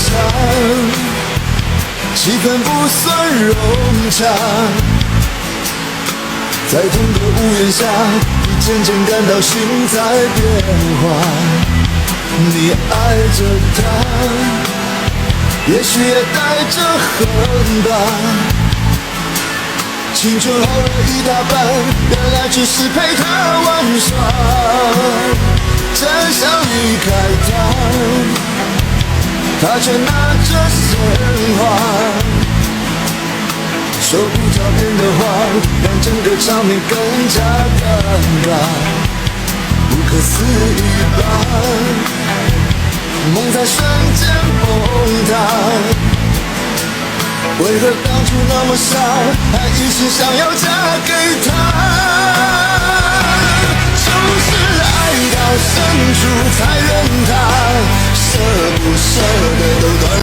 伤，气氛不算融洽。在同个屋檐下，你渐渐感到心在变化。你爱着他，也许也带着恨吧。青春耗了一大半，原来只是陪他玩耍。真想离开他，他却拿着鲜花。说不着边的话，让整个场面更加尴尬，不可思议吧？梦在瞬间崩塌，为何当初那么傻，还一心想要嫁给他？就是爱到深处才怨他，舍不